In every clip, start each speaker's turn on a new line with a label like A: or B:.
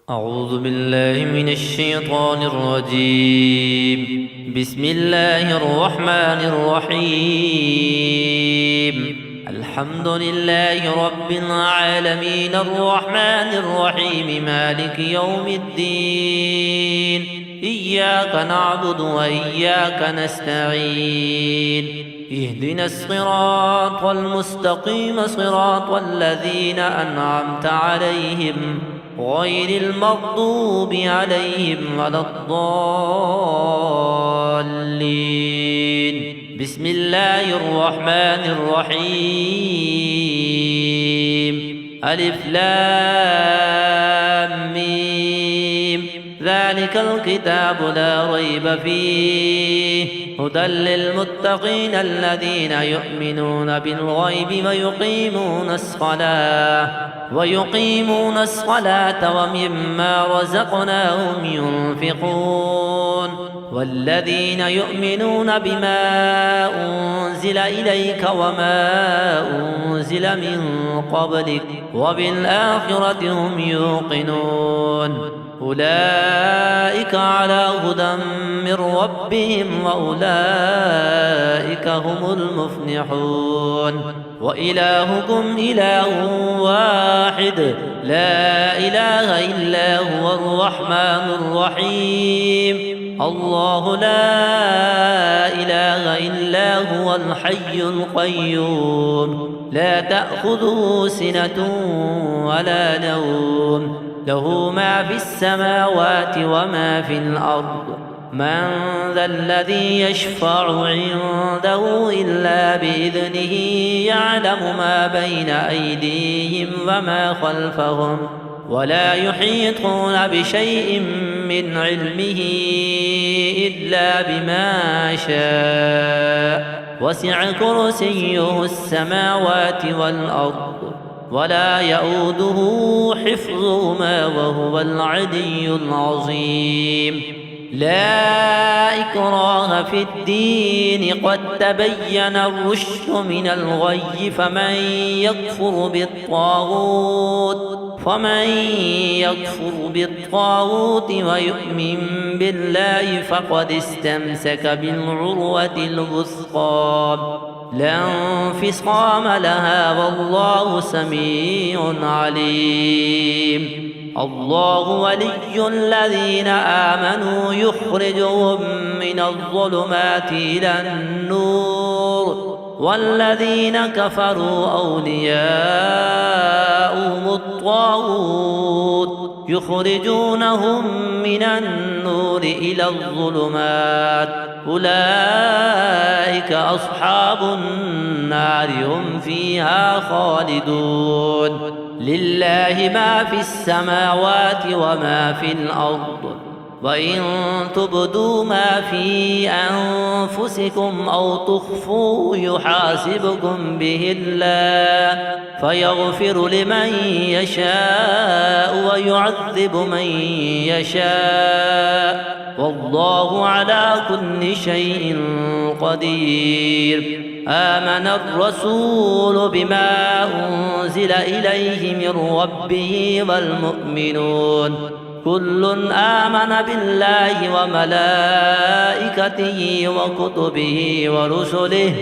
A: أعوذ بالله من الشيطان الرجيم. بسم الله الرحمن الرحيم. الحمد لله رب العالمين الرحمن الرحيم مالك يوم الدين. إياك نعبد وإياك نستعين. اهدنا الصراط المستقيم صراط الذين أنعمت عليهم غير المغضوب عليهم ولا الضالين. بسم الله الرحمن الرحيم. ألف لام ميم. ذلك الكتاب لا ريب فيه هدى للمتقين الذين يؤمنون بالغيب ويقيمون الصلاة ومما رزقناهم ينفقون. والذين يؤمنون بما أنزل إليك وما أنزل من قبلك وبالآخرة هم يوقنون. أولئك على هدى من ربهم وأولئك هم المفلحون. وإلهكم إله واحد لا إله إلا هو الرحمن الرحيم. الله لا إله إلا هو الحي القيوم لا تأخذه سنة ولا نوم له ما في السماوات وما في الأرض. من ذا الذي يشفع عنده إلا بإذنه يعلم ما بين أيديهم وما خلفهم ولا يحيطون بشيء من علمه إلا بما شاء. وسع كرسيه السماوات والأرض ولا يؤوده حفظهما وهو العلي العظيم. لا إكراه في الدين قد تبين الرشد من الغي. فمن يكفر بالطاغوت ويؤمن بالله فقد استمسك بالعروة الوثقى لا انفصام لها والله سميع عليم. الله ولي الذين آمنوا يخرجهم من الظلمات إلى النور والذين كفروا أولياؤهم الطاغوت يخرجونهم من النور إلى الظلمات. أولئك أصحاب النار هم فيها خالدون. لله ما في السماوات وما في الأرض. وإن تبدوا ما في أنفسكم أو تخفوه يحاسبكم به الله فيغفر لمن يشاء ويعذب من يشاء والله على كل شيء قدير. آمن الرسول بما أنزل إليه من ربه والمؤمنون كل آمن بالله وملائكته وكتبه ورسله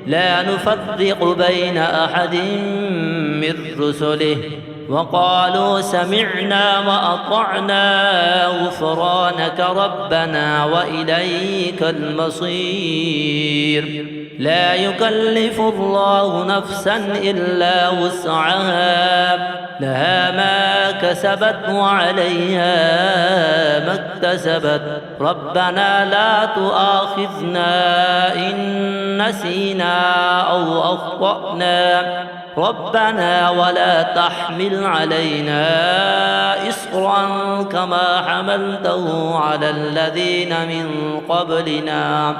A: لا نفرق بين أحد من رسله وقالوا سمعنا وأطعنا غفرانك ربنا وإليك المصير. لا يكلف الله نفسا إلا وسعها لها ما كسبت وعليها ما اكتسبت. ربنا لا تؤاخذنا إن نسينا أو أخطأنا ربنا ولا تحمل علينا إصرا كما حملته على الذين من قبلنا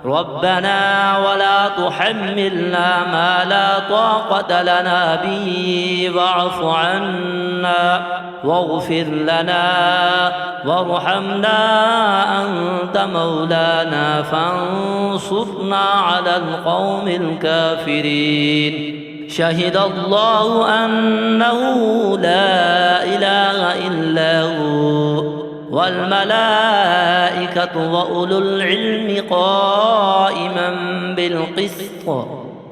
A: ربنا ولا تحملنا ما لا طاقة لنا به واعف عنا واغفر لنا وارحمنا أنت مولانا فانصرنا على القوم الكافرين. شهد الله أنه لا إله إلا هو والملائكة وأولو العلم قائما بالقسط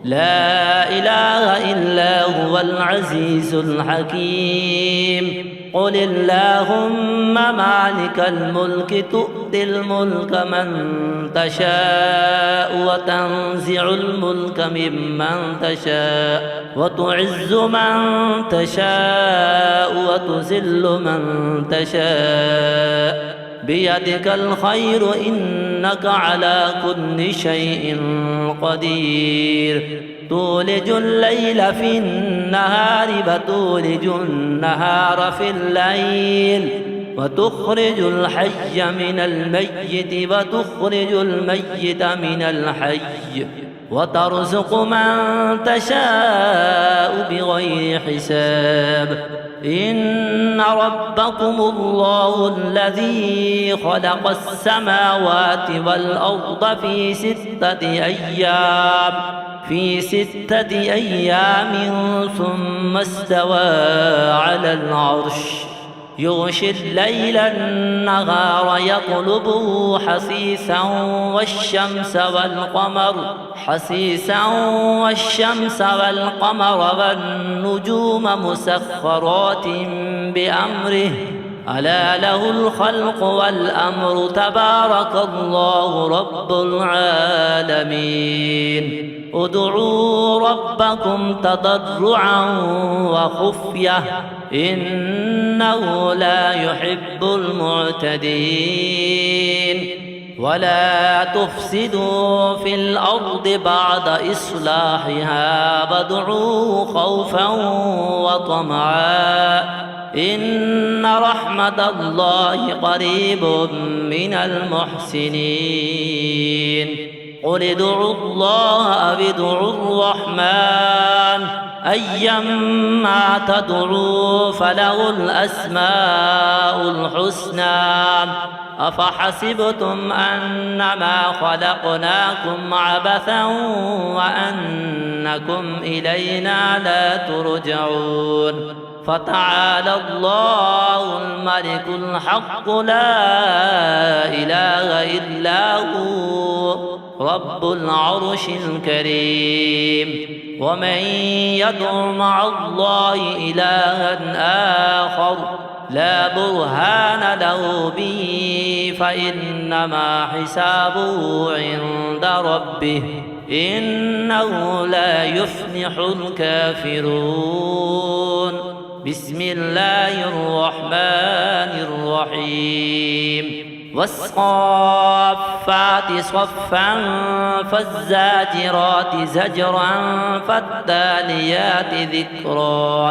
A: لا إله إلا هو العزيز الحكيم قل اللهم مالك الملك تؤتي الملك من تشاء وتنزع الملك ممن تشاء وتعز من تشاء وتذل من تشاء بيدك الخير إنك على كل شيء قدير تولج الليل في النهار وتولج النهار في الليل وتخرج الحي من الميت وتخرج الميت من الحي وترزق من تشاء بغير حساب إن ربكم الله الذي خلق السماوات والأرض في ستة أيام ثم استوى على العرش يغشي الليل النهار يطلبه حسيسا والشمس والقمر والنجوم مسخرات بأمره ألا له الخلق والأمر تبارك الله رب العالمين ادعوا ربكم تضرعا وخفية إنه لا يحب المعتدين ولا تفسدوا في الأرض بعد إصلاحها وادعوه خوفا وطمعا إن رحمة الله قريب من المحسنين قل ادعوا الله أو ادعوا الرحمن أيما تدعوا فله الأسماء الحسنى أفحسبتم أنما خلقناكم عبثا وأنكم إلينا لا ترجعون فتعالى الله الملك الحق لا إله إلا هو رب العرش الكريم ومن يدع مع الله إلها آخر لا برهان له به فإنما حسابه عند ربه إنه لا يفلح الكافرون بسم الله الرحمن الرحيم والصافات صفا فالزاجرات زجرا فالتاليات ذكرا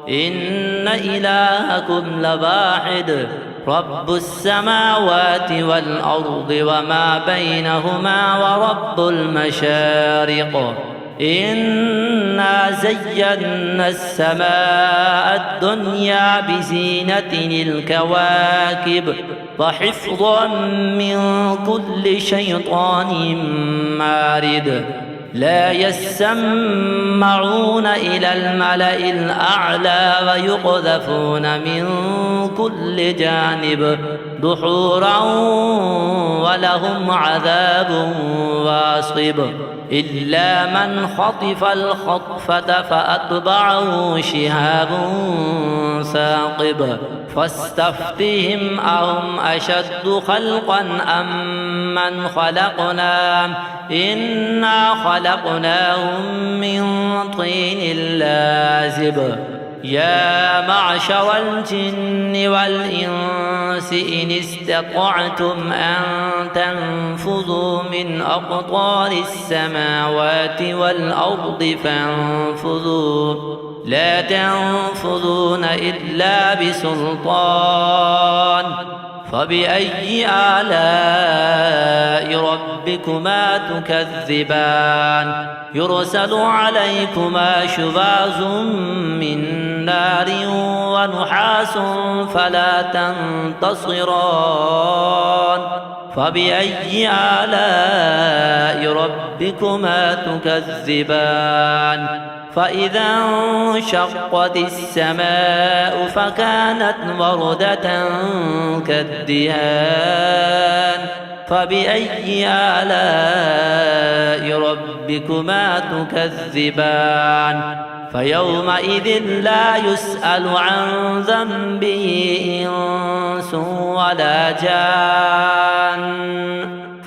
A: إن إلهكم لواحد رب السماوات والأرض وما بينهما ورب المشارق إنا زينا السماء الدنيا بزينة الكواكب وحفظا من كل شيطان مارد لا يسمعون إلى الملأ الأعلى ويقذفون من كل جانب دحورا ولهم عذاب واصب إلا من خطف الخطفة فأتبعه شهاب ثاقب فاستفتهم أهم أشد خلقا أم من خلقنا إنا خلقناهم من طين لازب يا معشر الجن والإنس إن استطعتم أن تنفذوا من أقطار السماوات والأرض فانفذوا لا تنفذون إلا بسلطان فبأي آلاء ربكما تكذبان يرسل عليكما شواظ من نار ونحاس فلا تنتصران فبأي آلاء ربكما تكذبان فإذا انشقت السماء فكانت وردة كالدهان فبأي آلاء ربكما تكذبان فيومئذ لا يسأل عن ذنبه إنس ولا جان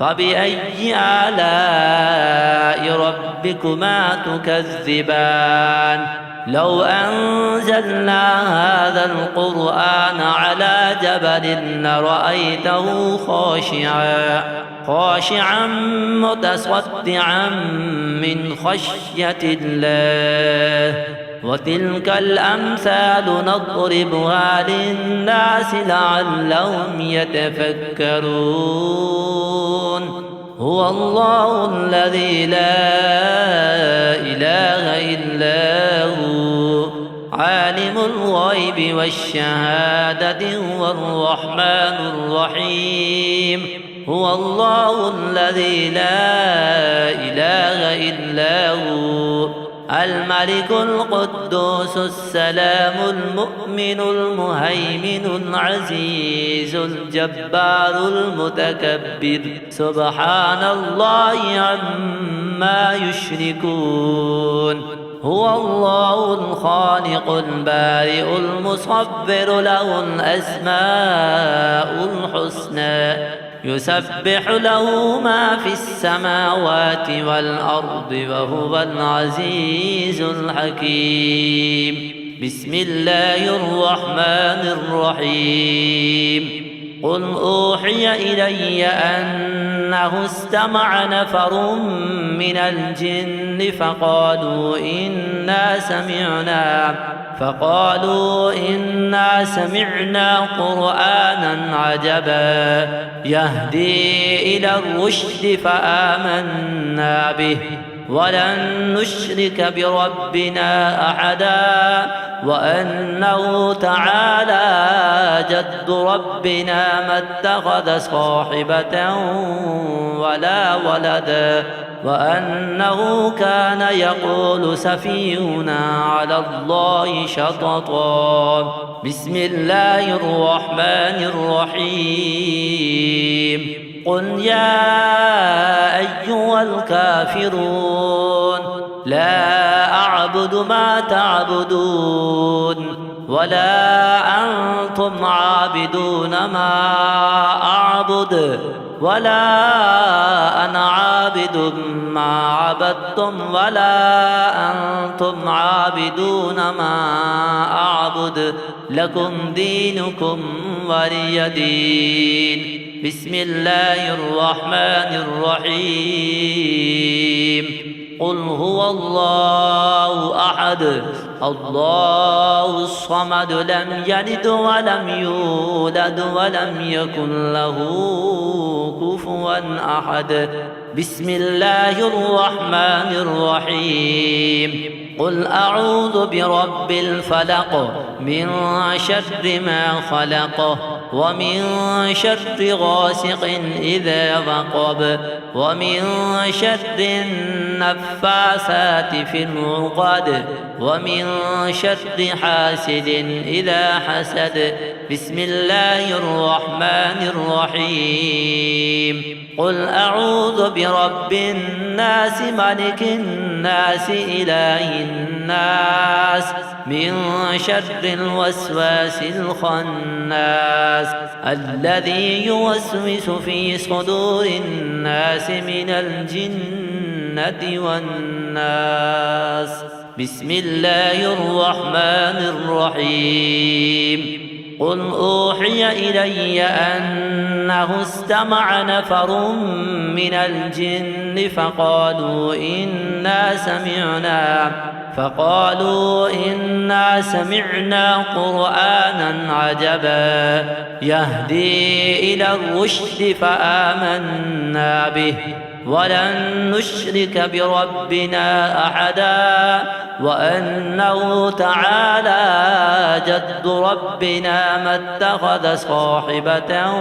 A: فبأي آلاء ربكما تكذبان لو أنزلنا هذا القرآن على جبل لرأيته خاشعا متصدعا من خشية الله وتلك الأمثال نضربها للناس لعلهم يتفكرون هو الله الذي لا إله إلا هو عالم الغيب والشهادة هو الرحمن الرحيم هو الله الذي لا إله إلا هو الملك القدوس السلام المؤمن المهيمن العزيز الجبار المتكبر سبحان الله عما يشركون هو الله الخالق البارئ المصور له الأسماء الحسنى يسبح له ما في السماوات والأرض وهو العزيز الحكيم بسم الله الرحمن الرحيم قل أوحي إلي أنه استمع نفر من الجن فقالوا إنا سمعنا قرآنا عجبا يهدي إلى الرشد فآمنا به ولن نشرك بربنا أحدا وأنه تعالى جد ربنا ما اتخذ صاحبة ولا ولدا وأنه كان يقول سفيهنا على الله شططا بسم الله الرحمن الرحيم قل يا أيها الكافرون لا أعبد ما تعبدون ولا أنتم عابدون ما أعبد ولا أنا عابد ما عبدتم ولا أنتم عابدون ما أعبد لكم دينكم ولي دين بسم الله الرحمن الرحيم قل هو الله أحد الله الصمد لم يلد ولم يولد ولم يكن له كفوا أحد بسم الله الرحمن الرحيم قل أعوذ برب الفلق من شر ما خلق ومن شر غاسق إذا وقب ومن شر النفاثات في العقد ومن شر حاسد إذا حسد بسم الله الرحمن الرحيم قل أعوذ برب الناس ملك الناس إله الناس من شر الوسواس الخناس الذي يوسوس في صدور الناس من الجنة والناس بسم الله الرحمن الرحيم قل أوحي إلي أنه استمع نفر من الجن فقالوا إنا سمعنا قرآنا عجبا يهدي إلى الرشد فآمنا به ولن نشرك بربنا أحدا وأنه تعالى جد ربنا ما اتخذ صاحبة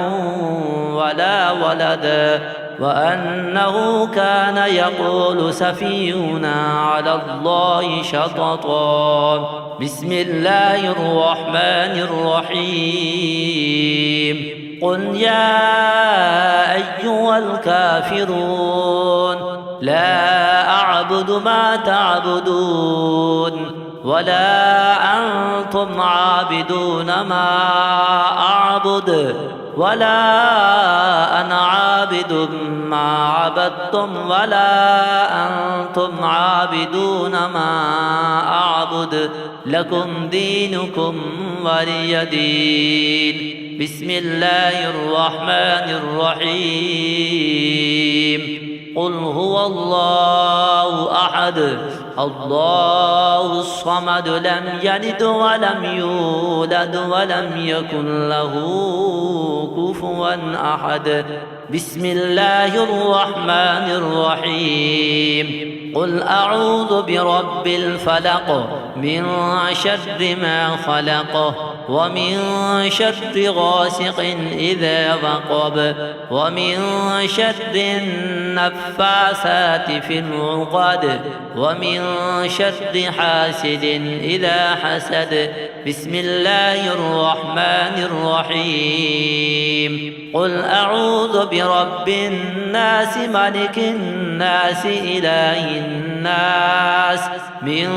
A: ولا ولدا وأنه كان يقول سفيهنا على الله شططا. بسم الله الرحمن الرحيم. قل يا أيها الكافرون لا أعبد ما تعبدون ولا أنتم عابدون ما أعبد ولا أنا عابد ما عبدتم ولا أنتم عابدون ما أعبد لكم دينكم ولي دين. بسم الله الرحمن الرحيم. قل هو الله أحد الله الصمد لم يلد ولم يولد ولم يكن له كفوا أحد. بسم الله الرحمن الرحيم. قل أعوذ برب الفلق من شر ما خلق ومن شر غاسق إذا وقب ومن شر النفاثات في العقد ومن شر حاسد إذا حسد. بسم الله الرحمن الرحيم. قل أعوذ برب الناس ملك الناس إله الناس من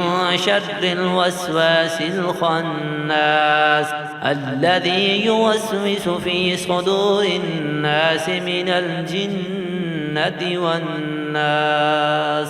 A: شر الوسواس الخناس الذي يوسوس في صدور الناس من الجنة والناس.